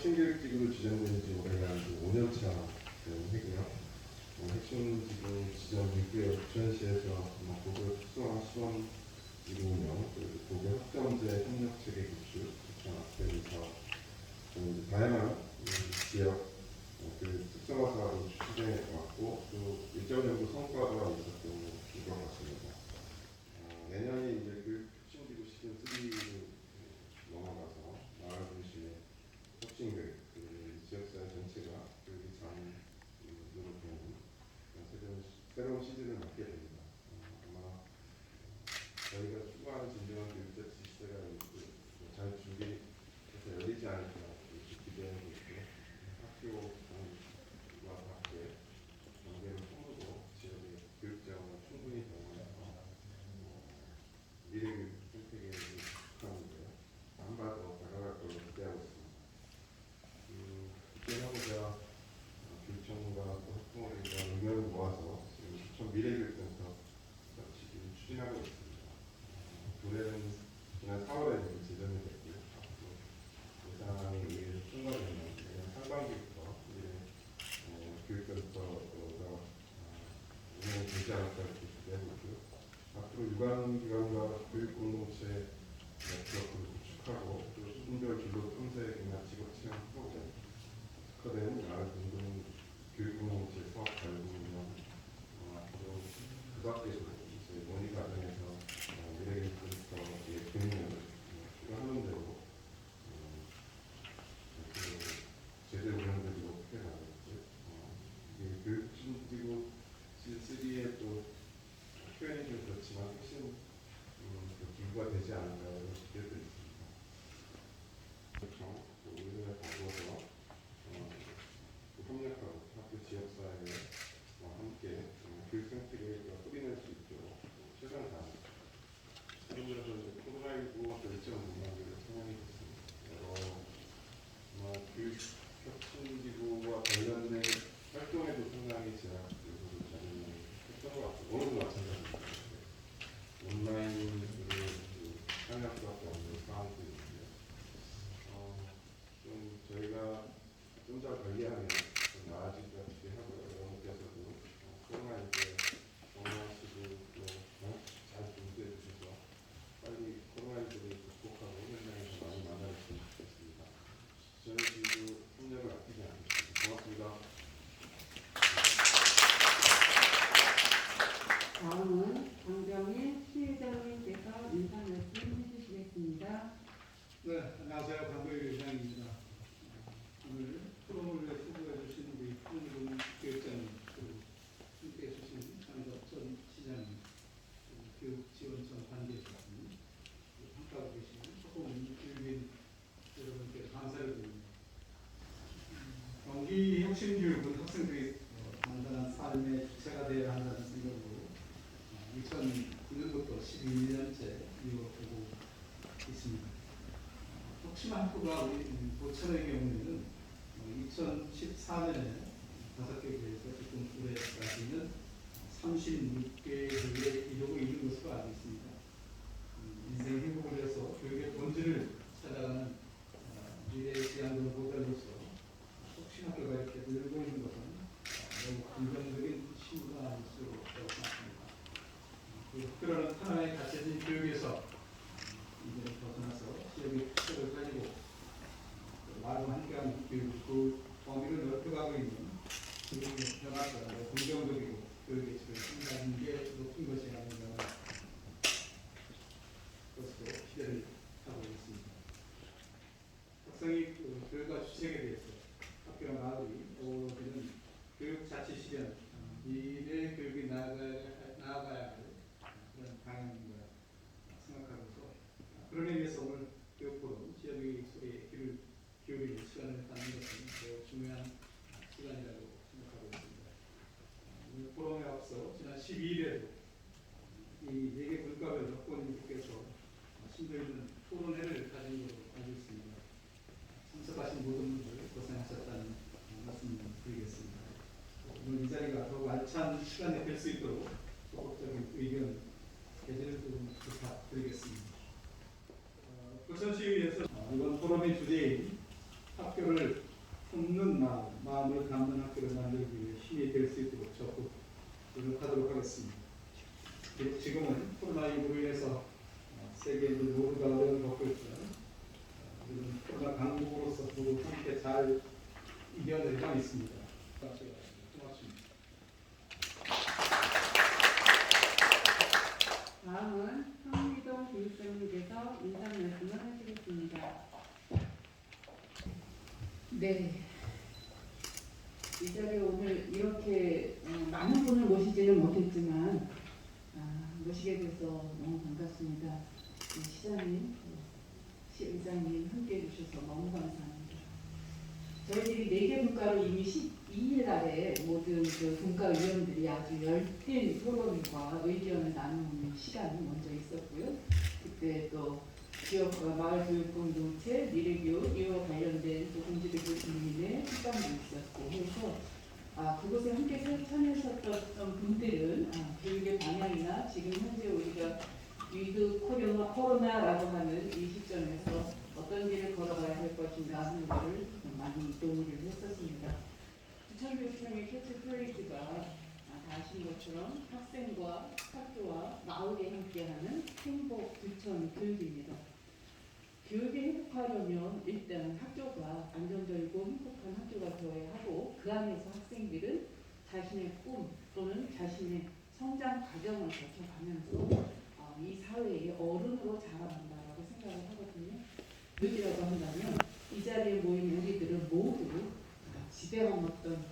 혁신교육지구로 지정된 지 올해가 5년차 되고요. 핵심지구 지정 이후에 부천시에서 고교 특성화 시범 지구 운영, 그리고 고교 학점제 협력체계 구축, 부천 앞대리 사업, 다양한 지역 그 특성화 사업을 추진해 왔고 또 일정 정도 성과가 있었던 것 같습니다. 내년이 이제 그 혁신지구 시즌 3로 넘어가서 마을 중심의 혁신교육, 지역사회 전체가 교육이 잘 노력하는 새로운 시즌을 맞게 됩니다. 아마 저희가 추구하는 진정한 교육자 시대가 잘 준비해서 열리지 않을까 이렇게 기대하고 있고, 학교와 밖에 경계를 통으로 지역의 교육자와 충분히 경험해서 미래 교육 선택에 익숙하는데 한 발 더 다가갈 걸로 기대하고 있습니다. 기대하고자 교육청과 학부모들과 의견을 모아서 지금 부천 미래교육센터 추진하고 있습니다. 올해는 지난 4월에 제정이 됐고요. 예산에 의해 통과되면 내년 상반기부터 교육센터가 운영이 되지 않을까 이렇게 기대하고 있고요. 앞으로 유관기관과 교육공동체 네트워크를 구축하고 또 수준별 진로 탐색이나 직업 체험 프로그램, 특화된 마을 공동 교육공동체 사업 발굴 운영, 앞으로 그 밖에도 이제 모의 과정에서 미래교육센터의 경영을 추가하는 대로 제대로 운영되도록 어떻게 나가겠지. 이게 교육신지구 시즌3의 또 표현이 좀 그렇지만 핵심 기구가 되지 않을까 이런 기대도 있습니다. 그렇죠. 의견을 바꿔서 협력하고 학교 지역사회와 함께 교육 생태계가 뿌리낼 수 있도록 최선을 다합니다. 최근 들어서 코로나19 결정 문화를 상황이 됐습니다. 교육 혁신지구와 관련된 활동에도 상당히 제약 요소를 작용했던 것 같아요. 오늘도 마찬가지입니다. 온라인으로 참여할 수밖에 없는 상황도 있는데 좀 저희가 좀 더 관리하면 좀 나아질 것 같기도 하고요. 여러분께서도 코로나19에 건강하시고 또 잘 준비해 주셔서 빨리 코로나19를 극복하고 현장에서 많이 만나셨으면 좋겠습니다. 저희 지금 협력을 아끼지 않겠습니다. 고맙습니다. 다음은 강병일 시의장님께서 인사 말씀 해주시겠습니다. 네, 안녕하세요. 강병일 의장입니다. 오늘 프로그램에 수고해 주신 우리 홍준 교육장님, 그리고 함께 해주신 장덕전 시장님, 교육지원청 관계자님, 함께하고 계시는 소금 교육인 여러분께 감사를 드립니다. 경기 혁신교육은 학생들이 단단한 삶의 주체가 되어야 한다는 생각으로 2009년부터 12년째 이어오고 있습니다. 혁신학교가 우리 부천의 경우에는 2014년에 5개 교회에서 지금 올해까지는 36개에 이루고 있는 것으로 알고 있습니다. 인생 행복을 위해서 교육의 본질을 찾아가는 미래의 지향적인 모델로서 혁신학교가 이렇게 늘고 있는 것은 매우 긍정적인 신호가 아닐 수 없다고 생각합니다. 학교라는 하나의 갇혀진 교육에서 이제 벗어나서 지역의 특색을 가지고 마음 함께하는 교육, 그 범위를 넓혀가고 있는 교육의 변화가 긍정적이고 교육의 질을 상당한 게 높은 것이 아닌가 것으로 기대를 하고 있습니다. 학생이 교육과 주책에 대해서 학교와 마을이 어우러지는 교육 자치 실현, 미래 교육이 나아가야 할 그런 방향인가 생각하면서 그런 의미에서 오늘 교육포럼 지역의 소리에 귀를 기울이는 시간을 갖는 것은 매우 중요한 시간이라고 생각하고 있습니다. 오늘 포럼에 앞서 지난 12일에도 이 4개 분과별 학부모님께서 심도 있는 토론회를 가진 것으로 알고 있습니다. 참석하신 모든 분들 고생하셨다는 말씀 드리겠습니다. 오늘 이 자리가 더욱 알찬 시간이 될 수 있도록 적극적인 의견 개진을 좀 부탁드리겠습니다. 부천시의회에서 이번 포럼의 주제인 학교 학교를 품는 마음을 담는 학교를 만들기 위해 힘이 될 수 있도록 적극 노력하도록 하겠습니다. 그리고 지금은 코로나19로 인해서 세계인들 모두가 어려움을 겪고 있지만 우리는 코로나 강국으로서 모두 함께 잘 이겨내고만 있습니다. 고맙습니다. 다음은 황미동 교육장님께서 인사 말씀을 하시겠습니다. 네. 이 자리에 오늘 이렇게 많은 분을 모시지는 못했지만 모시게 돼서 너무 반갑습니다. 시장님, 시의장님 함께해 주셔서 너무 감사합니다. 저희들이 4개 분과로 이미 12일 날에 모든 그 분과위원들이 아주 열띤 토론과 의견을 나누는 시간이 먼저 있었고요. 그때 또 지역과 마을 교육 공동체, 미래교육 이와 관련된 또 공지대 교수님의 특강도 있었고 해서 그곳에 함께 참여하셨던 분들은 교육의 방향이나 지금 현재 우리가 위드 코로나라고 하는 이 시점에서 어떤 길을 걸어가야 할 것인가 하는 것을 많이 논의를 했었습니다. 부천교육청의 캐치프레이즈가 다 아신 것처럼 학생과 학교와 마을이 함께하는 행복 부천 교육입니다. 교육을 행복하려면 일단 학교가 안정적이고 행복한 학교가 되어야 하고 그 안에서 학생들은 자신의 꿈 또는 자신의 성장 과정을 거쳐가면서 이 사회의 어른으로 자라난다라고 생각을 하거든요. 교육이라고 한다면 이 자리에 모인 우리들은 모두 지배한 어떤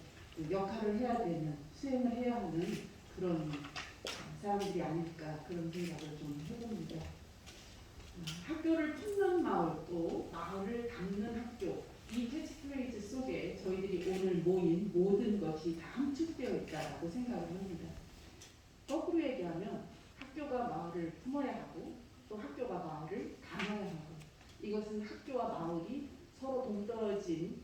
역할을 해야 되는 수행을 해야 하는 그런 사람들이 아닐까 그런 생각을 좀 해봅니다. 학교를 품는 마을 또 마을을 담는 학교 이 캐치프레이즈 속에 저희들이 오늘 모인 모든 것이 다 함축되어 있다고 생각을 합니다. 거꾸로 얘기하면 학교가 마을을 품어야 하고 또 학교가 마을을 담아야 하고 이것은 학교와 마을이 서로 동떨어진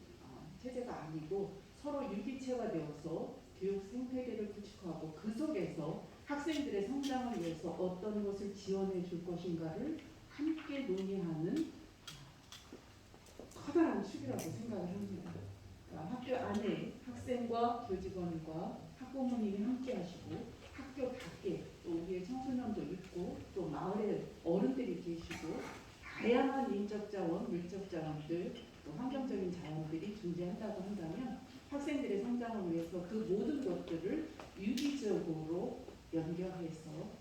체제가 아니고 서로 유기체가 되어서 교육 생태계를 구축하고 그 속에서 학생들의 성장을 위해서 어떤 것을 지원해 줄 것인가를 함께 논의하는 커다란 축이라고 생각을 합니다. 그러니까 학교 안에 학생과 교직원과 학부모님이 함께 하시고 학교 밖에 또 우리의 청소년도 있고 또 마을에 어른들이 계시고 다양한 인적 자원, 물적 자원들 또 환경적인 자원들이 존재한다고 한다면 학생들의 성장을 위해서 그 모든 것들을 유기적으로 연결해서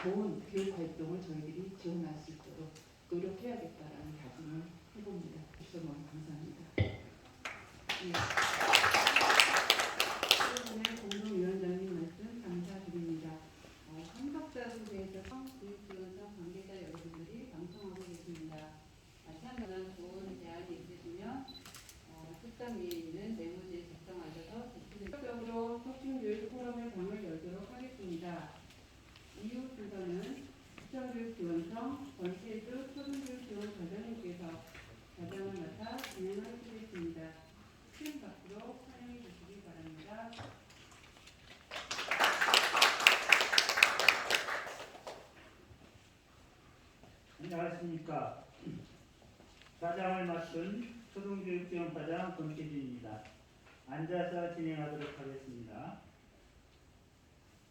좋은 교육 활동을 저희들이 지원할 수 있도록 노력해야겠다라는 다짐을 해봅니다. 주셔서 너무 감사합니다. 네, 공동위원장님 말씀 감사드립니다. 삼각자수대에서 교육지원청 관계자 여러분들이 방청하고 계십니다. 참여는 좋은 제안이 있으시면 특강 위에 있는 메모지에 작성하셔서 적극적으로 혁신교육 포럼의 방을 열도록 하겠습니다. 이후 순서는 부천교육지원청 권태주 초등교육지원과장님께서 과장을 맡아 진행하시겠습니다. 스크린 밖으로 환영해 주시기 바랍니다. 안녕하십니까. 과장을 맡은 초등교육지원과장 권태준입니다. 앉아서 진행하도록 하겠습니다.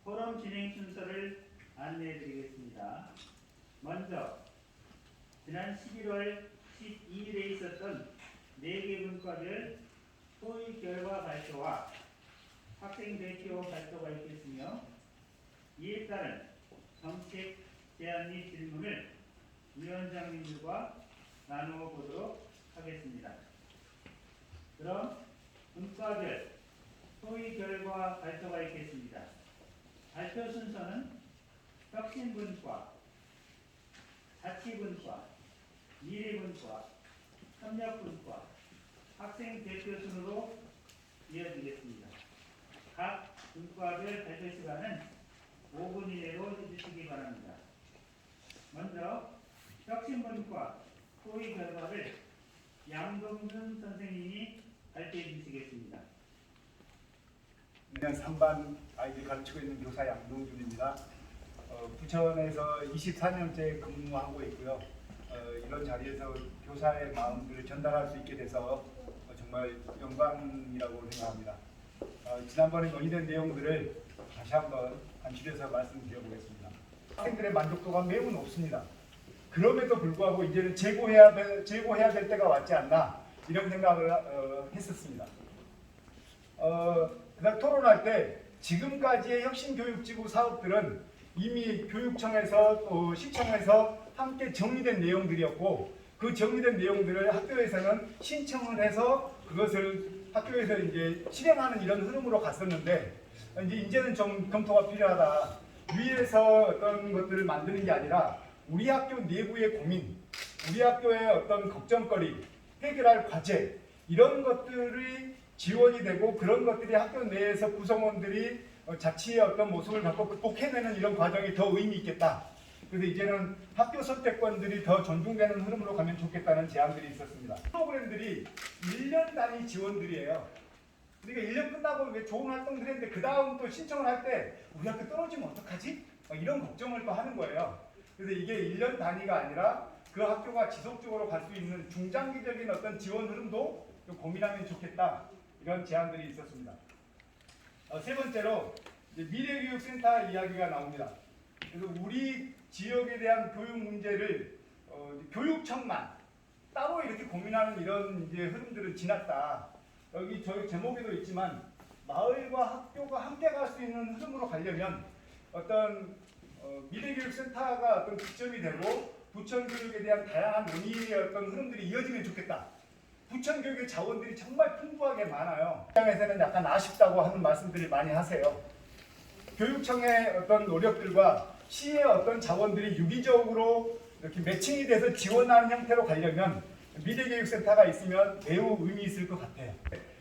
포럼 진행 순서를 안내해 드리겠습니다. 먼저 지난 11월 12일에 있었던 4개 분과별 토의 결과 발표와 학생 대표 발표가 있겠으며 이에 따른 정책 제안 및 질문을 위원장님들과 나누어 보도록 하겠습니다. 그럼 분과별 토의 결과 발표가 있겠습니다. 발표 순서는 혁신분과, 자치분과, 미래분과, 협력분과, 학생 대표 순으로 이어지겠습니다. 각 분과별 발표 시간은 5분 이내로 해주시기 바랍니다. 먼저 혁신분과 토의 결과를 양동준 선생님이 발표해 주시겠습니다. 네, 3반 아이들 가르치고 있는 교사 양동준입니다. 부천에서 24년째 근무하고 있고요. 이런 자리에서 교사의 마음들을 전달할 수 있게 돼서 정말 영광이라고 생각합니다. 지난번에 논의된 내용들을 다시 한번 간추려서 말씀드려보겠습니다. 학생들의 만족도가 매우 높습니다. 그럼에도 불구하고 이제는 재고해야 될 때가 왔지 않나 이런 생각을 했었습니다. 그다음 토론할 때 지금까지의 혁신교육지구 사업들은 이미 교육청에서 또 시청에서 함께 정리된 내용들이었고 그 정리된 내용들을 학교에서는 신청을 해서 그것을 학교에서 이제 실행하는 이런 흐름으로 갔었는데 이제는 좀 검토가 필요하다. 위에서 어떤 것들을 만드는 게 아니라 우리 학교 내부의 고민, 우리 학교의 어떤 걱정거리, 해결할 과제 이런 것들이 지원이 되고 그런 것들이 학교 내에서 구성원들이 자치의 어떤 모습을 갖고 극복해내는 이런 과정이 더 의미 있겠다. 그래서 이제는 학교 선택권들이 더 존중되는 흐름으로 가면 좋겠다는 제안들이 있었습니다. 프로그램들이 1년 단위 지원들이에요. 그러니까 1년 끝나고 왜 좋은 활동들 했는데 그 다음 또 신청을 할 때 우리 학교 떨어지면 어떡하지? 이런 걱정을 또 하는 거예요. 그래서 이게 1년 단위가 아니라 그 학교가 지속적으로 갈 수 있는 중장기적인 어떤 지원 흐름도 좀 고민하면 좋겠다. 이런 제안들이 있었습니다. 세 번째로 미래교육센터 이야기가 나옵니다. 그래서 우리 지역에 대한 교육 문제를 교육청만 따로 이렇게 고민하는 이런 이제 흐름들은 지났다. 여기 저희 제목에도 있지만 마을과 학교가 함께 갈 수 있는 흐름으로 가려면 어떤 미래교육센터가 어떤 기점이 되고 부천교육에 대한 다양한 논의의 어떤 흐름들이 이어지면 좋겠다. 부천교육의 자원들이 정말 풍부하게 많아요. 입장에서는 약간 아쉽다고 하는 말씀들을 많이 하세요. 교육청의 어떤 노력들과 시의 어떤 자원들이 유기적으로 이렇게 매칭이 돼서 지원하는 형태로 가려면 미래교육센터가 있으면 매우 의미 있을 것 같아요.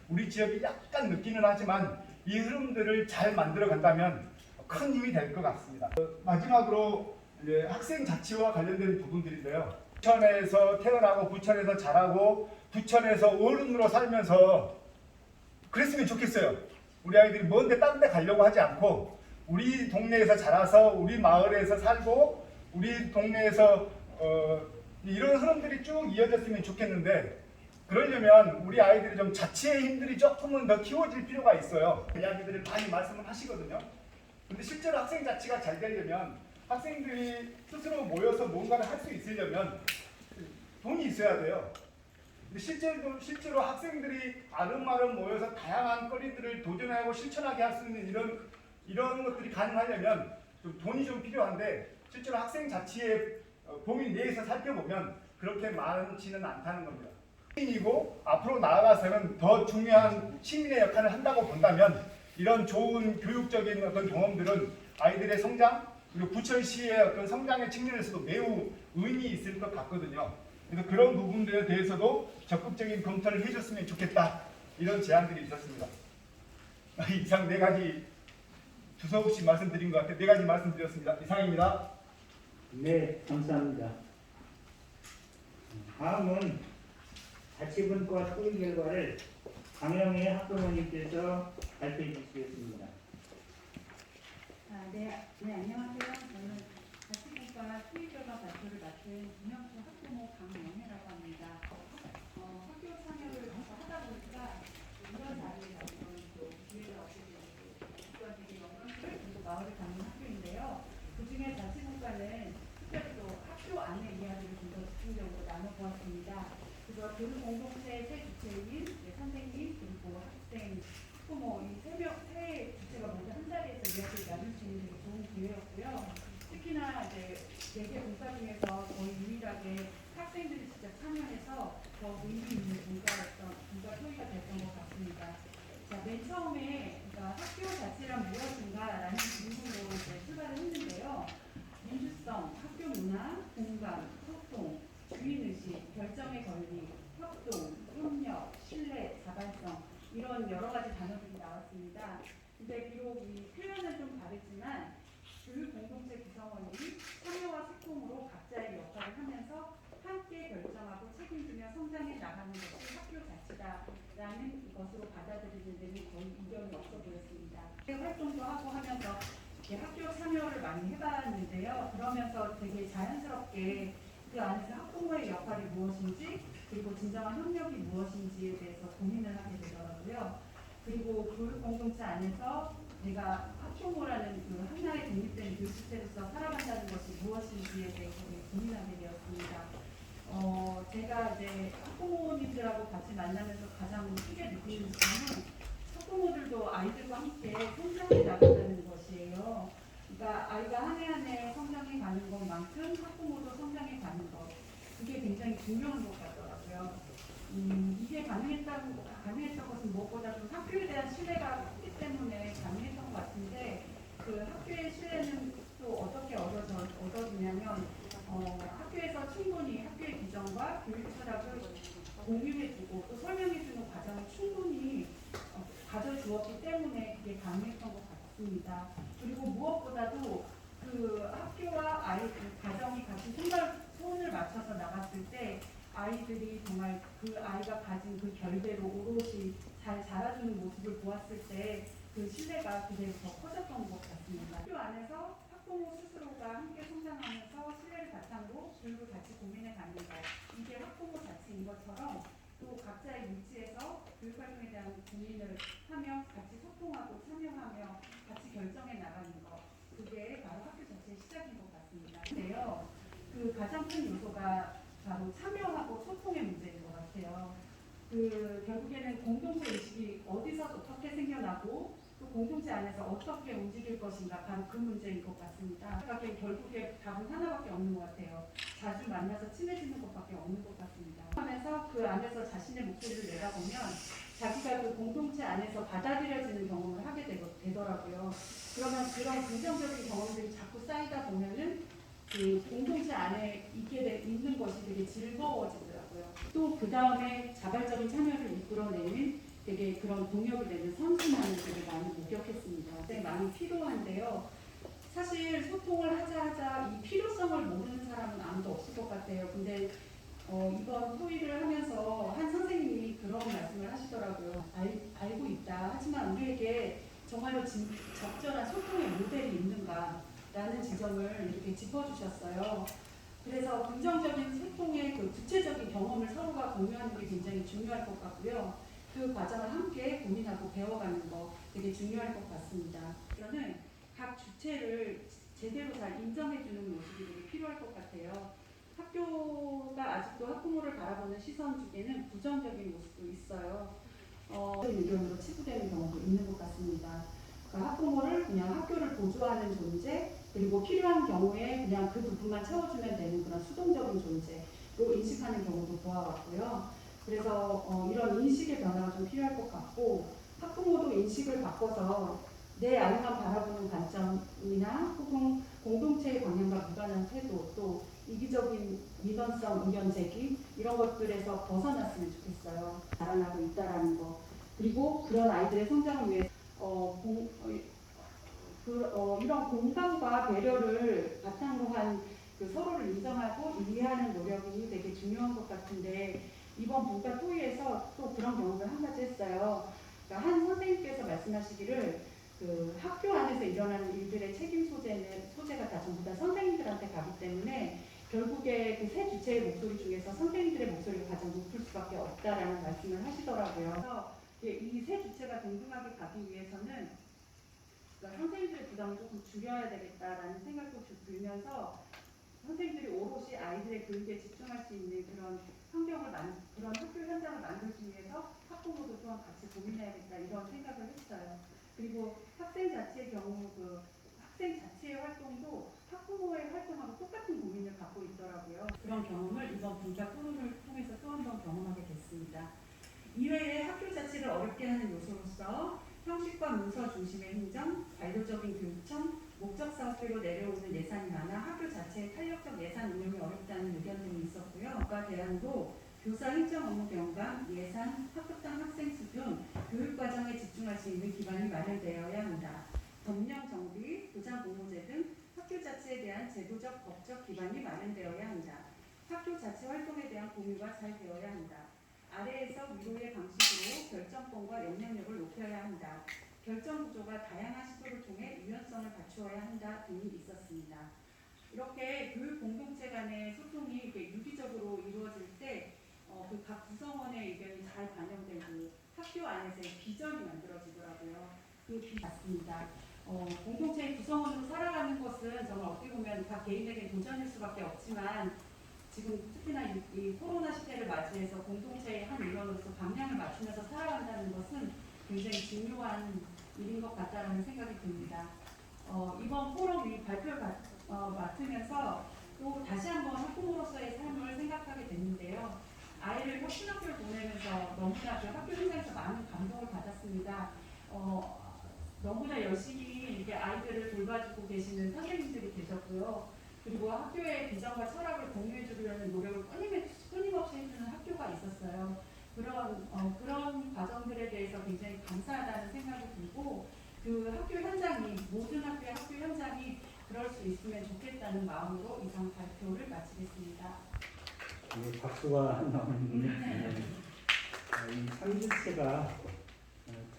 우리 지역이 약간 늦기는 하지만 이 흐름들을 잘 만들어 간다면 큰 힘이 될 것 같습니다. 마지막으로 이제 학생 자치와 관련된 부분들인데요. 부천에서 태어나고 부천에서 자라고 부천에서 어른으로 살면서 그랬으면 좋겠어요. 우리 아이들이 먼데 딴 데 가려고 하지 않고 우리 동네에서 자라서 우리 마을에서 살고 우리 동네에서 이런 흐름들이 쭉 이어졌으면 좋겠는데 그러려면 우리 아이들이 좀 자치의 힘들이 조금은 더 키워질 필요가 있어요. 이야기들을 많이 말씀을 하시거든요. 근데 실제로 학생 자치가 잘 되려면 학생들이 스스로 모여서 뭔가를 할 수 있으려면 돈이 있어야 돼요. 근데 실제로 학생들이 아름아름 모여서 다양한 거리들을 도전하고 실천하게 할 수 있는 이런 것들이 가능하려면 좀 돈이 좀 필요한데 실제로 학생 자치의 범위 내에서 살펴보면 그렇게 많지는 않다는 겁니다. 시민이고 앞으로 나아가서는 더 중요한 시민의 역할을 한다고 본다면 이런 좋은 교육적인 어떤 경험들은 아이들의 성장 그리고 부천시의 어떤 성장의 측면에서도 매우 의미 있을 것 같거든요. 그래서 그런 부분들에 대해서도 적극적인 검토를 해줬으면 좋겠다 이런 제안들이 있었습니다. 이상 4가지 두서없이 말씀드린 것 같아요. 4가지 말씀드렸습니다. 이상입니다. 네, 감사합니다. 다음은 자치분과 토의 결과를 강영애 학부모님께서 발표해 주시겠습니다. 네, 안녕하세요. 저는 자치분과 토의 결과 발표를 맡은 김영수 학부모 강영애라고 합니다. 학교 참여를 하다 보니까 이런 자리에 나오는 또 기회를 얻게 되고 되게 영광스러운 그리고 마을을 갖는 학교인데요. 그중에 자치분과는 특별히 또 학교 안의 이야기를 좀 더 집중적으로 나눠보았습니다. 그래서 교육 공동체 세 주체인 선생님 그리고 학생, 학부모 이 세 주체가 모두 한 자리에서 이야기를 나눌 수 있는 좋은 기회였고요. 특히나 이제 4개 분과 중에서 거의 유일하게 학생들이 직접 참여해서 더 의미 있는 분과 토의가 됐던 것 같습니다. 자, 맨 처음에 그러니까 학교 자체란 무엇인가라는 질문으로 출발을 했는데요. 민주성, 학교 문화, 공감, 소통, 주인의식, 결정의 권리, 협동, 협력, 신뢰, 자발성 이런 여러 가지 단어들이 나왔습니다. 근데 비록 이 표현은 좀 다르지만 교육 공동체 구성원이 참여와 소통으로 각자의 역할을 하면서 함께 결정하고 책임지며 성장해 나가는 것이 학교 자치다라는 것으로 받아들이는 데는 거의 이견이 없어 보였습니다. 활동도 하고 하면서 학교 참여를 많이 해봤는데요. 그러면서 되게 자연스럽게 그 안에서 학부모 학부모의 역할이 무엇인지 그리고 진정한 협력이 무엇인지에 대해서 고민을 하게 되더라고요. 그리고 교육 공동체 안에서 내가 학부모라는 그 하나의 독립된 교육체로서 살아간다는 것이 무엇인지에 대해서 고민하게 되었습니다. 제가 이제 학부모님들하고 같이 만나면서 가장 크게 느끼는 점은 학부모들도 아이들과 함께 성장해 나간다는 것이에요. 그러니까 아이가 한 해 한 해 성장해 가는 것만큼 학부모도 성장해 가는 것, 그게 굉장히 중요한 것 같더라고요. 이게 가능했던 것은 무엇보다도 학교에 대한 신뢰가 크기 때문에 가능했던 것 같은데, 그 학교의 신뢰는 또 어떻게 얻어지냐면 학교에서 충분히 학교의 비전과 교육 철학을 공유해주고 또 설명해주는 과정을 충분히 가져주었기 때문에 그게 가능했던 것 같습니다. 그리고 무엇보다도 그 학교와 아이 그 가정이 같이 손을 맞춰서 나갔을 때 아이들이 정말 그 아이가 가진 그 결대로 오롯이 잘 자라주는 모습을 보았을 때 그 신뢰가 그대로 더 커졌던 것 같습니다. 학교 안에서 학부모 스스로가 함께 성장하면서 신뢰를 바탕으로 교육을 같이 고민해 가는 것, 이게 학부모 자체인 것처럼 또 각자의 위치에서 교육활동에 대한 고민을 하며 같이 소통하고 참여하며 같이 결정해 나가는 것, 그게 바로 학교 자체의 시작인 것 같습니다. 근데요, 그 가장 큰 요소가 바로 참여하고 소통의 문제인 것 같아요. 그 결국에는 공동체 의식이 어디서 어떻게 생겨나고 또 공동체 안에서 어떻게 움직일 것인가, 바로 그 문제인 것 같습니다. 결국에 답은 하나밖에 없는 것 같아요. 자주 만나서 친해지는 것밖에 없는 것 같습니다. 하면서 그 안에서 자신의 목소리를 내다보면 자기가 그 공동체 안에서 받아들여지는 경험을 하게 되더라고요. 그러면 그런 긍정적인 경험들이 자꾸 쌓이다 보면은 그 공동체 안에 있는 것이 되게 즐거워지더라고요. 또 그 다음에 자발적인 참여를 이끌어내는 되게 그런 동력이 되는 선순환을 되게 많이 목격했습니다. 되게 많이 필요한데요. 사실 소통을 하자 이 필요성을 모르는 사람은 아무도 없을 것 같아요. 근데 이번 토의를 하면서 한 선생님이 그런 말씀을 하시더라고요. 알고 있다. 하지만 우리에게 정말로 적절한 소통의 모델이 있는가라는 지점을 이렇게 짚어주셨어요. 그래서 긍정적인 소통의 그 구체적인 경험을 서로가 공유하는 게 굉장히 중요할 것 같고요. 그 과정을 함께 고민하고 배워가는 거 되게 중요할 것 같습니다. 저는 각 주체를 제대로 잘 인정해주는 모습이 되게 필요할 것 같아요. 학교가 아직도 학부모를 바라보는 시선 중에는 부정적인 모습도 있어요. 의견으로 치부되는 경우도 있는 것 같습니다. 그러니까 학부모를 그냥 학교를 보조하는 존재, 그리고 필요한 경우에 그냥 그 부분만 채워주면 되는 그런 수동적인 존재로 인식하는 경우도 보아왔고요. 그래서 이런 인식의 변화가 좀 필요할 것 같고, 학부모도 인식을 바꿔서 내 아이만 바라보는 관점이나 혹은 공동체의 방향과 무관한 태도, 또 이기적인 민원성 의견 제기, 이런 것들에서 벗어났으면 좋겠어요. 자라나고 있다라는 거. 그리고 그런 아이들의 성장을 위해 이런 공감과 배려를 바탕으로 한 그 서로를 인정하고 이해하는 노력이 되게 중요한 것 같은데, 이번 분과 토의에서 또 그런 경험을 한 가지 했어요. 그러니까 한 선생님께서 말씀하시기를 그 학교 안에서 일어나는 일들의 책임 소재가 다 전부 다 선생님들한테 가기 때문에 결국에 그 세 주체의 목소리 중에서 선생님들의 목소리가 가장 높을 수밖에 없다라는 말씀을 하시더라고요. 그래서 이 세 주체가 동등하게 가기 위해서는 그러니까 선생님들의 부담을 조금 줄여야 되겠다라는 생각도 들면서 선생님들이 오롯이 아이들의 교육에 집중할 수 있는 그런 그런 학교 현장을 만들기 위해서 학부모도 또한 같이 고민해야겠다, 이런 생각을 했어요. 그리고 학생 자체의 경우 학생 자체의 활동도 학부모의 활동하고 똑같은 고민을 갖고 있더라고요. 그런 경험을 이번 분과 토론을 통해서 또 한 번 경험하게 됐습니다. 이외에 학교 자체를 어렵게 하는 요소로서 형식과 문서 중심의 행정, 발도적인 교육청, 목적 사업대로 내려오는 예산이 많아 학교 자체의 탄력적 예산 운영이 어렵다는 의견 등이 있었고요. 국가 대안도 교사 행정 업무 경감, 예산, 학급당 학생 수준, 교육 과정에 집중할 수 있는 기반이 마련되어야 한다. 법령 정비, 교장 공모제 등 학교 자체에 대한 제도적, 법적 기반이 마련되어야 한다. 학교 자체 활동에 대한 공유가 잘 되어야 한다. 아래에서 위로의 방식으로 결정권과 영향력을 높여야 한다. 결정 구조가 다양한 시도를 통해 유연성을 갖추어야 한다 등이 있었습니다. 이렇게 교육 공동체 간의 소통이 이렇게 유기적으로 이루어질 때 그 각 구성원의 의견이 잘 반영되고 학교 안에서의 비전이 만들어지더라고요. 그 비전 맞습니다. 공동체의 구성원으로 살아가는 것은 정말 어떻게 보면 다 개인에게 도전일 수밖에 없지만 지금 특히나 이 코로나 시대를 맞이해서 공동체의 한 일원으로서 방향을 맞추면서 살아간다는 것은 굉장히 중요한 일인 것 같다는 생각이 듭니다. 이번 포럼 이 발표를 맡으면서 또 다시 한번 학부모로서의 삶을 생각하게 됐는데요. 아이를 혁신학교를 보내면서 너무나 그 학교 현장에서 많은 감동을 받았습니다. 너무나 열심히 이렇게 아이들을 돌봐주고 계시는 선생님들이 계셨고요. 그리고 학교의 비전과 철학을 공유해 주려는 노력을 끊임없이 해주는 학교가 있었어요. 그런 과정들에 대해서 굉장히 감사하다는 생각이 들고 그 학교 현장이 모든 학교 현장이 그럴 수 있으면 좋겠다는 마음으로 이상 발표를 마치겠습니다. 박수가 나오는군요. 이 3주체가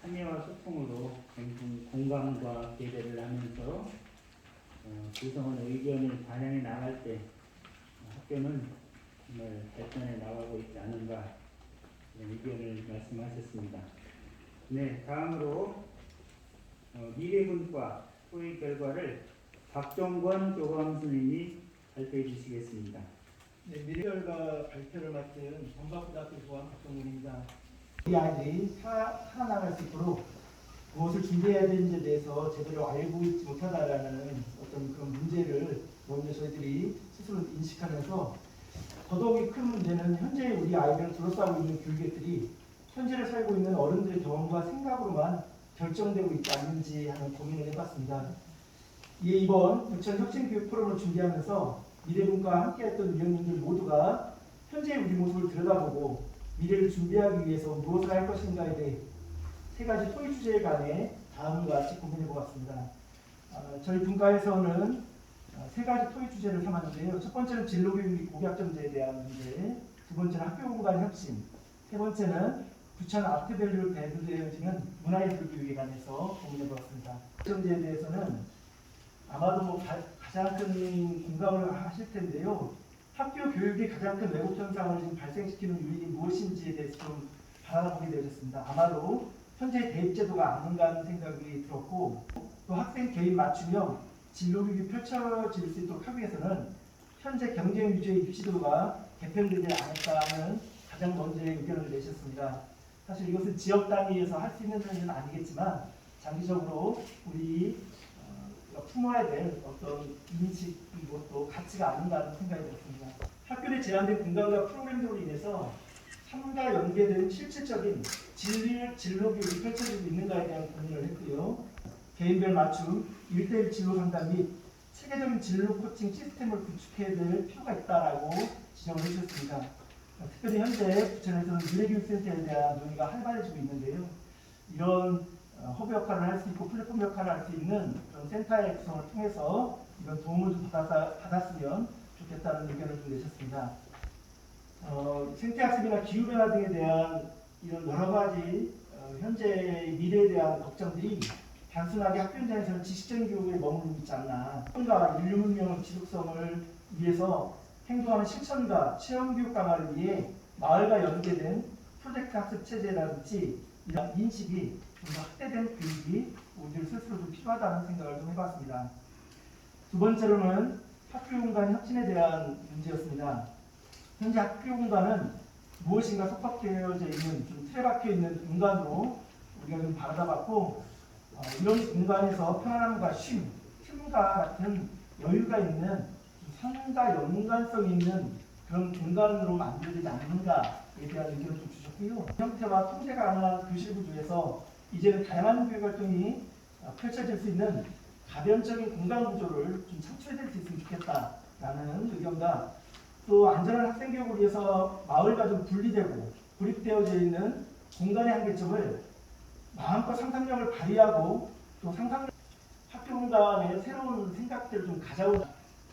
참여와 소통으로 공감과 배려를 하면서 구성원의 의견을 반영해 나갈 때 학교는 정말 발전해 나가고 있지 않은가 이런 의견을 말씀하셨습니다. 네, 다음으로 미래분과 토익 결과를 박종권 교감 선생님이 발표해 주시겠습니다. 네, 미래결과 발표를 맡은 전박고등학교 교감 박정문입니다. 우리 아이들이 살아나갈 수 있도록 무엇을 준비해야 되는지에 대해서 제대로 알고 있지 못하다라는 어떤 그런 문제를 먼저 저희들이 스스로 인식하면서 더더욱이 큰 문제는 현재 우리 아이들을 둘러싸고 있는 교육들이 현재를 살고 있는 어른들의 경험과 생각으로만 결정되고 있지 않는지 하는 고민을 해봤습니다. 이번 부천 혁신교육 포럼을 준비하면서 미래분과 함께했던 위원님들 모두가 현재의 우리 모습을 들여다보고 미래를 준비하기 위해서 무엇을 할 것인가에 대해 세 가지 토의 주제에 관해 다음과 같이 고민해 보았습니다. 저희 분과에서는 세 가지 토의 주제를 삼았는데요. 첫 번째는 진로교육 고교학점제에 대한 문제, 두 번째는 학교 공간 혁신, 세 번째는 부천 아트밸류로 배부되어지는 문화예술 교육에 관해서 고민해 보았습니다. 점제에 대해서는 아마도 가장 큰 공감을 하실 텐데요. 학교 교육이 가장 큰 왜곡 현상을 지금 발생시키는 요인이 무엇인지에 대해서 좀 바라보게 되었습니다. 아마도 현재 대입제도가 아닌가 하는 생각이 들었고, 또 학생 개인 맞춤형 진로교육이 펼쳐질 수 있도록 하기 위해서는 현재 경쟁 위주의 입시도가 개편되지 않을까 하는 가장 먼저의 의견을 내셨습니다. 사실 이것은 지역 단위에서 할 수 있는 일은 아니겠지만 장기적으로 우리 품어야 될 어떤 인식이고 또 가치가 아닌가 하는 생각이 들었습니다. 학교 내 제한된 공간과 프로그램들로 인해서 삶과 연계된 실질적인 진로 교육이 펼쳐지고 있는가에 대한 고민을 했고요. 개인별 맞춤, 1:1 진로 상담 및 체계적인 진로 코칭 시스템을 구축해야 될 필요가 있다라고 지적을 해주셨습니다. 특별히 현재 부천에서는 미래교육센터에 대한 논의가 활발해지고 있는데요. 이런 허브 역할을 할 수 있고 플랫폼 역할을 할 수 있는 그런 센터의 구성을 통해서 이런 도움을 좀 받았으면 좋겠다는 의견을 좀 내셨습니다. 생태학습이나 기후변화 등에 대한 이런 여러 가지 현재의 미래에 대한 걱정들이 단순하게 학교 현장에서는 지식적인 교육에 머무르고 있지 않나. 뭔가 인류 문명의 지속성을 위해서 행동하는 실천과 체험교육 강화를 위해 마을과 연계된 프로젝트 학습 체제라든지 이런 인식이 좀 더 확대된 교육이 우리들 스스로 좀 필요하다는 생각을 좀 해봤습니다. 두 번째로는 학교 공간 혁신에 대한 문제였습니다. 현재 학교 공간은 무엇인가 속박되어져 있는 좀 틀에 박혀 있는 공간으로 우리가 좀 바라봤고, 이런 공간에서 편안함과 쉼과 같은 여유가 있는 삶과 연관성 있는 그런 공간으로 만들어지지 않는가에 대한 의견을 좀 주셨고요. 형태와 통제가 가능한 교실 구조에서 이제는 다양한 교육 활동이 펼쳐질 수 있는 가변적인 공간 구조를 좀 창출해낼 수 있으면 좋겠다라는 의견과, 또 안전한 학생 교육을 위해서 마을과 좀 분리되고 고립되어져 있는 공간의 한계점을 마음껏 상상력을 발휘하고 또 학교 공간에 새로운 생각들을 좀 가져오는,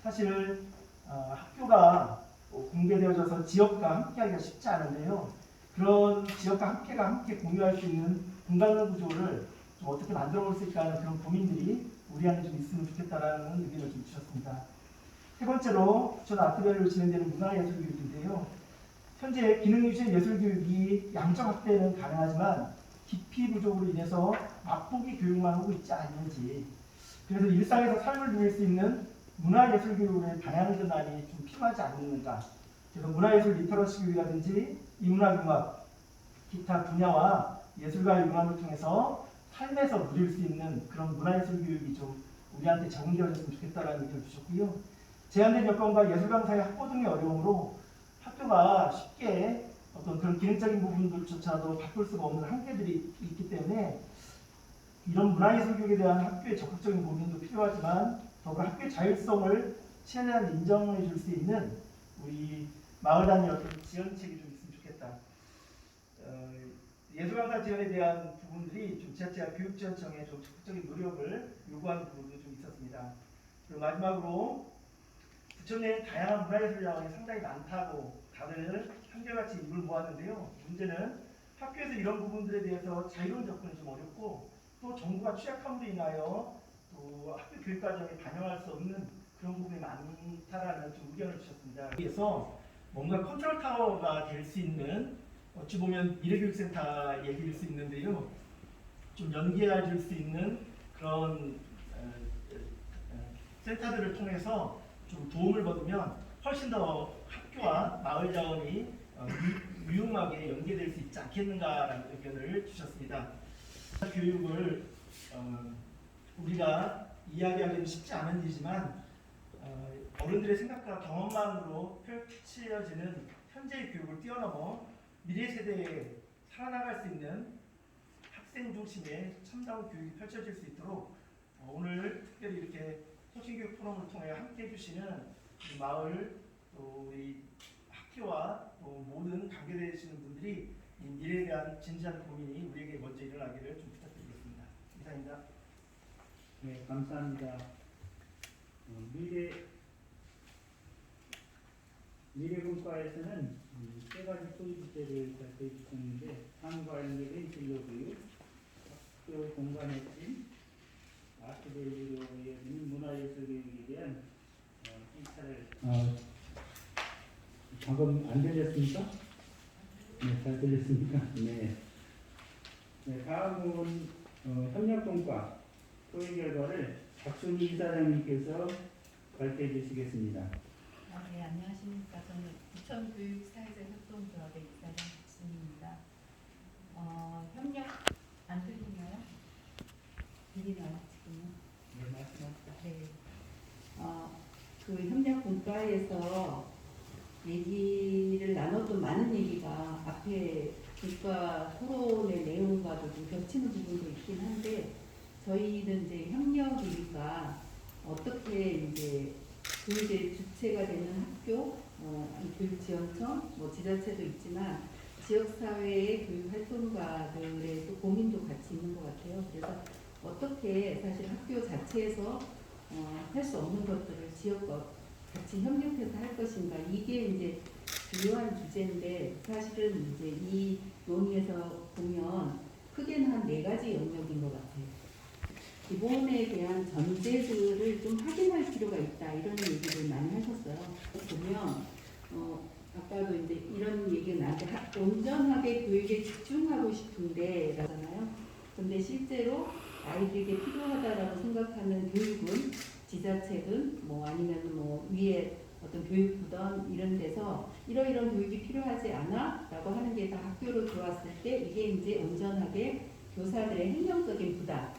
사실 학교가 공개되어져서 지역과 함께하기가 쉽지 않은데요. 그런 지역과 함께 공유할 수 있는 공간 구조를 좀 어떻게 만들어 볼 수 있을까 하는 그런 고민들이 우리 안에 좀 있으면 좋겠다라는 의견을 좀 주셨습니다. 세 번째로 전 아트별로 진행되는 문화예술교육인데요. 현재 기능유신 예술교육이 양적 확대는 가능하지만 깊이 부족으로 인해서 맛보기 교육만 하고 있지 않는지, 그래서 일상에서 삶을 누릴 수 있는 문화예술교육의 방향 전환이 좀 필요하지 않는가. 그래서 문화예술 리터러시 교육이라든지 인문학융합, 기타 분야와 예술가의 융합을 통해서 삶에서 누릴 수 있는 그런 문화예술 교육이 좀 우리한테 적용되어졌으면 좋겠다라는 의견을 주셨고요. 제한된 여건과 예술 강사의 확보 등의 어려움으로 학교가 쉽게 어떤 그런 기능적인 부분들조차도 바꿀 수가 없는 한계들이 있기 때문에 이런 문화예술 교육에 대한 학교의 적극적인 고민도 필요하지만 더불어 학교의 자율성을 최대한 인정해 줄 수 있는 우리 마을 단위 어떤 지원책이 좀 있으면 좋겠다. 예술강사 지원에 대한 부분들이 좀 지자체와 교육지원청에 좀 적극적인 노력을 요구하는 부분도 좀 있었습니다. 그리고 마지막으로 부천 내에 다양한 문화예술 자원이 상당히 많다고 다들 한결같이 입을 모았는데요. 문제는 학교에서 이런 부분들에 대해서 자유로운 접근이 좀 어렵고 또 정부가 취약함으로 인하여 또 학교 교육 과정에 반영할 수 없는 그런 부분이 많다라는 좀 의견을 주셨습니다. 그래서 뭔가 컨트롤 타워가 될 수 있는 어찌 보면 미래교육센터 얘기일 수 있는데요. 좀 연계해 줄 수 있는 그런 센터들을 통해서 좀 도움을 받으면 훨씬 더 학교와 마을 자원이 유용하게 연계될 수 있지 않겠는가라는 의견을 주셨습니다. 교육을 우리가 이야기하기는 쉽지 않은 일이지만 어른들의 생각과 경험만으로 펼쳐지는 현재의 교육을 뛰어넘어 미래 세대에 살아나갈 수 있는 학생 중심의 첨다운 교육이 펼쳐질 수 있도록 오늘 특별히 이렇게 소신교육 포럼을 통해 함께 해주시는 마을 또 우리 학교와 또 모든 관계되시는 분들이 이 미래에 대한 진지한 고민이 우리에게 먼저 일어나기를 좀 부탁드리겠습니다. 이상입니다. 네, 감사합니다. 미래분과에서는 세 가지 소위 주제를 발표해 주셨는데 삶과 관련된 진로교육, 학교 공간 혁신, 아트밸류로 이어지는 문화예술교육에 대한 행사를 방금 안 들렸습니까? 네, 잘 들렸습니까? 네. 네, 다음은 협력분과 토의 결과를 박순희 이사장님께서 발표해 주시겠습니다. 네, 안녕하십니까. 저는 부천교육사회자협동조합의 이사장 박순희입니다. 협력 안 들리나요? 들리나요 지금요? 네, 말씀하세요. 네. 그 협력 분과에서 얘기를 나눴던 많은 얘기가 앞에 분과 토론의 내용과도 좀 겹치는 부분도 있긴 한데 저희는 이제 협력이니까 어떻게 이제 교육의 주체가 되는 학교, 교육지원청, 지자체도 있지만 지역사회의 교육활동가들의 또 고민도 같이 있는 것 같아요. 그래서 어떻게 사실 학교 자체에서 할 수 없는 것들을 지역과 같이 협력해서 할 것인가, 이게 이제 주요한 주제인데 사실은 이제 이 논의에서 보면 크게는 한 4가지 영역인 것 같아요. 기본에 대한 전제들을 좀 확인할 필요가 있다, 이런 얘기를 많이 하셨어요. 보면 아까도 이제 이런 얘기가 나한테 온전하게 교육에 집중하고 싶은데 라잖아요. 근데 실제로 아이들에게 필요하다라고 생각하는 교육은 지자체든 아니면 위에 어떤 교육부든 이런 데서 이러이런 교육이 필요하지 않아? 라고 하는 게 다 학교로 들어왔을 때 이게 이제 온전하게 교사들의 행정적인 부담,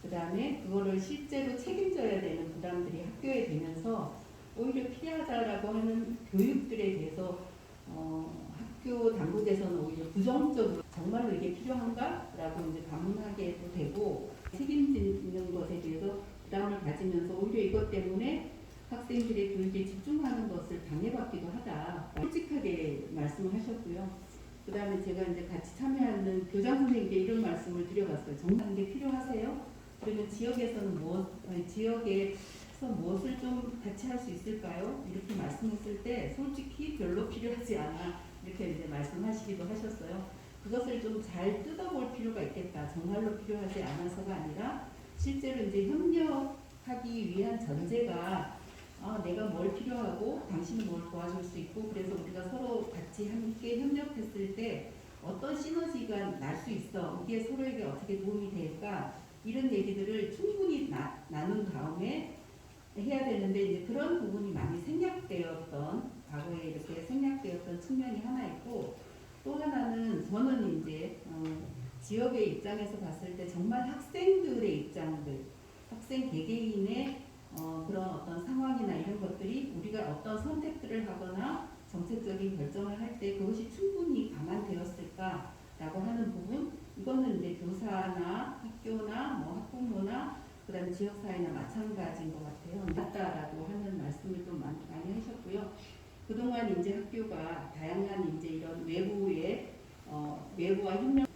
그 다음에 그거를 실제로 책임져야 되는 부담들이 학교에 되면서 오히려 필요하다라고 하는 교육들에 대해서 학교 당국에서는 오히려 부정적으로 정말로 이게 필요한가? 라고 이제 반문하게도 되고 책임지는 것에 대해서 부담을 가지면서 오히려 이것 때문에 학생들의 교육에 집중하는 것을 방해받기도 하다. 솔직하게 말씀을 하셨고요. 그 다음에 제가 이제 같이 참여하는 교장 선생님께 이런 말씀을 드려봤어요. 정말 게 필요하세요? 그러면 지역에서는 지역에서 무엇을 좀 같이 할 수 있을까요? 이렇게 말씀했을 때 솔직히 별로 필요하지 않아, 이렇게 이제 말씀하시기도 하셨어요. 그것을 좀 잘 뜯어볼 필요가 있겠다. 정말로 필요하지 않아서가 아니라 실제로 이제 협력하기 위한 전제가 내가 뭘 필요하고 당신은 뭘 도와줄 수 있고 그래서 우리가 서로 같이 함께 협력했을 때 어떤 시너지가 날 수 있어. 이게 서로에게 어떻게 도움이 될까? 이런 얘기들을 충분히 나눈 다음에 해야 되는데 이제 그런 부분이 많이 생략되었던 과거에 이렇게 생략되었던 측면이 하나 있고 또 하나는 저는 이제 지역의 입장에서 봤을 때 정말 학생들의 입장들, 학생 개개인의 그런 어떤 상황이나 이런 것들이 우리가 어떤 선택들을 하거나 정책적인 결정을 할 때 그것이 충분히 감안되었을까라고 하는 부분, 이거는 이제 교사나 학교나 뭐 학부모나 그다음에 지역사회나 마찬가지인 것 같아요. 맞다라고 하는 말씀을 좀 많이 하셨고요. 그동안 이제 학교가 다양한 이제 이런 외부와 협력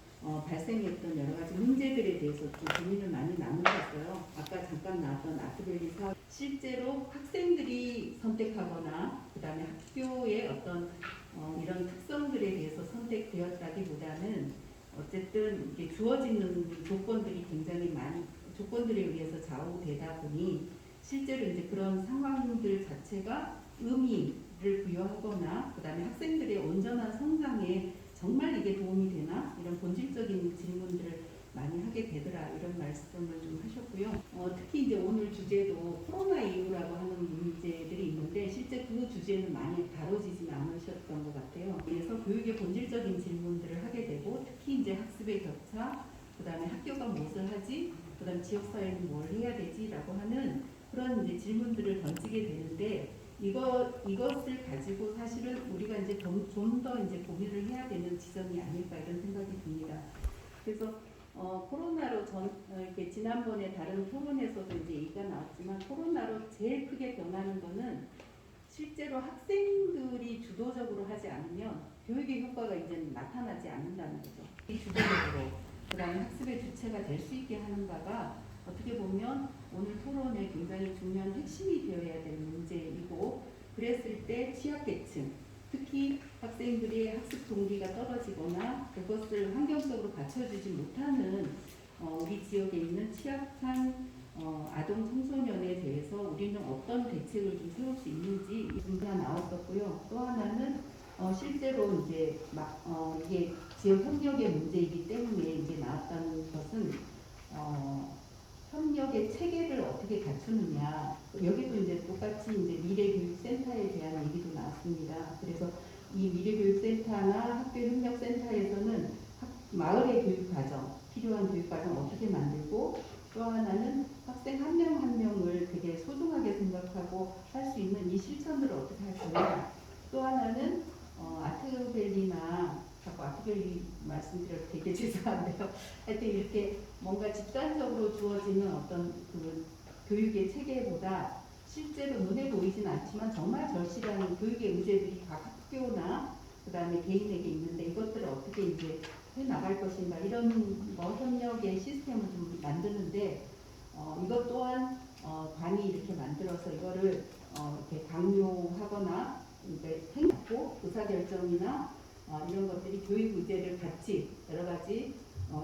발생했던 여러 가지 문제들에 대해서 좀 고민을 많이 나누셨어요. 아까 잠깐 나왔던 아트밸리 사업, 실제로 학생들이 선택하거나 그다음에 학교의 어떤 이런 특성들에 대해서 선택되었다기보다는 어쨌든 이게 주어지는 조건들이 굉장히 조건들에 의해서 좌우되다 보니 실제로 이제 그런 상황들 자체가 의미를 부여하거나 그다음에 학생들의 온전한 성장에 정말 이게 도움이 되나? 이런 본질적인 질문들을 많이 하게 되더라. 이런 말씀을 좀 하셨고요. 특히 이제 오늘 주제도 코로나 이후라고 하는 문제들이 있는데 실제 그 주제는 많이 다뤄지지는 않으셨던 것 같아요. 그래서 교육의 본질적인 질문들을 하게 되고 특히 이제 학습의 격차, 그 다음에 학교가 무엇을 하지, 그 다음에 지역사회는 뭘 해야 되지라고 하는 그런 이제 질문들을 던지게 되는데 이것을 가지고 사실은 우리가 이제 좀 더 이제 고민을 해야 되는 지점이 아닐까 이런 생각이 듭니다. 그래서 코로나로 이렇게 지난번에 다른 토론에서도 이제 얘기가 나왔지만 코로나로 제일 크게 변하는 거는 실제로 학생들이 주도적으로 하지 않으면 교육의 효과가 이제 나타나지 않는다는 거죠. 이 주도적으로 그다음에 학습의 주체가 될 수 있게 하는 바가 어떻게 보면 오늘 토론의 굉장히 중요한 핵심이 되어야 될 문제이고 그랬을 때 취약계층 특히 학생들이 학습 동기가 떨어지거나 그것을 환경적으로 갖춰주지 못하는 우리 지역에 있는 취약한 아동 청소년에 대해서 우리는 어떤 대책을 좀 세울 수 있는지 문제가 나왔었고요. 또 하나는 실제로 이제 이게 지역 협력의 문제이기 때문에 이제 나왔다는 것은 협력의 체계를 어떻게 갖추느냐. 여기도 이제 똑같이 이제 미래교육센터에 대한 얘기도 나왔습니다. 그래서 이 미래교육센터나 학교협력센터에서는 마을의 교육과정, 필요한 교육과정 어떻게 만들고 또 하나는 학생 한 명 한 명을 되게 소중하게 생각하고 할 수 있는 이 실천들을 어떻게 할 거냐. 또 하나는 아트밸리나 자꾸 아트밸리 말씀드려도 되게 죄송한데요. 하여튼 이렇게 뭔가 집단적으로 주어지는 어떤 그 교육의 체계보다 실제로 눈에 보이진 않지만 정말 절실한 교육의 의제들이 각 학교나 그 다음에 개인에게 있는데 이것들을 어떻게 이제 해 나갈 것인가 이런 협력의 시스템을 좀 만드는데 이것 또한 관이 이렇게 만들어서 이거를 이렇게 강요하거나 행하고 의사결정이나 이런 것들이 교육 의제를 같이 여러 가지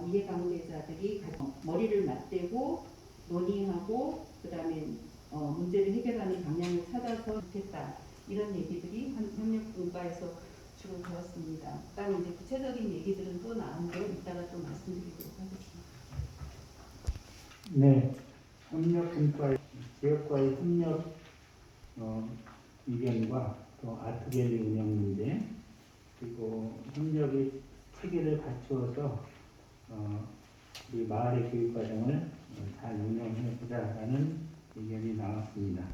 이해관계자들이 머리를 맞대고 논의하고 그 다음에 문제를 해결하는 방향을 찾아서 좋겠다 이런 얘기들이 협력분과에서 주로 되었습니다. 그다음에 이제 구체적인 얘기들은 또 나오는데 이따가 또 말씀드리도록 하겠습니다. 네, 협력분과 지역과의 협력 이견과 또 아트밸리 운영 문제 그리고 협력의 체계를 갖추어서 우리 마을의 교육과정을 잘 운영해 보자라는 의견이 나왔습니다.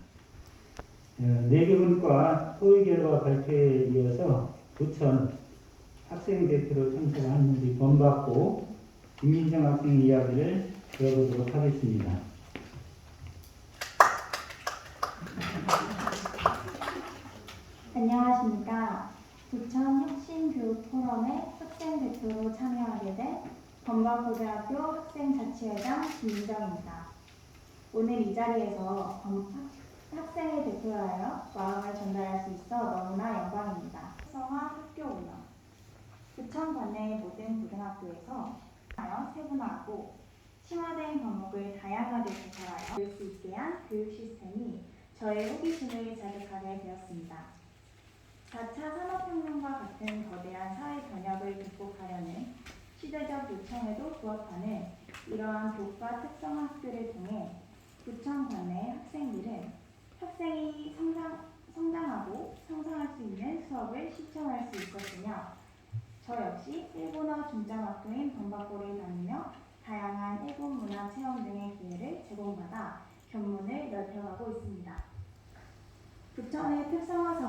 내교분과 토의결과 발표에 이어서 부천 학생 대표로 참석한 우리 범박고 김민정 학생 이야기를 들어보도록 하겠습니다. 안녕하십니까. 부천 혁신교육포럼의 학생 대표로 참여하게 된 범박고등학교 학생자치회장 김민정입니다. 오늘 이 자리에서 학생의 대표로 하여 마음을 전달할 수 있어 너무나 영광입니다. 활성화 학교 운영. 부천 관내의 모든 고등학교에서 세분화하고 심화된 과목을 다양하게 개설하여 볼 수 있게 한 교육 시스템이 저의 호기심을 자극하게 되었습니다. 4차 산업혁명과 같은 거대한 사회 변혁을 극복하려는 시대적 요청에도 부합하는 이러한 교과 특성 학교를 통해 구청 관내 학생들은 학생이 성장하고 성장할 수 있는 수업을 시청할 수 있었으며 저 역시 일본어 중점학교인 범바코를 다니며 다양한 일본 문화 체험 등의 기회를 제공받아 견문을 넓혀가고 있습니다. 구청의 특성화 사업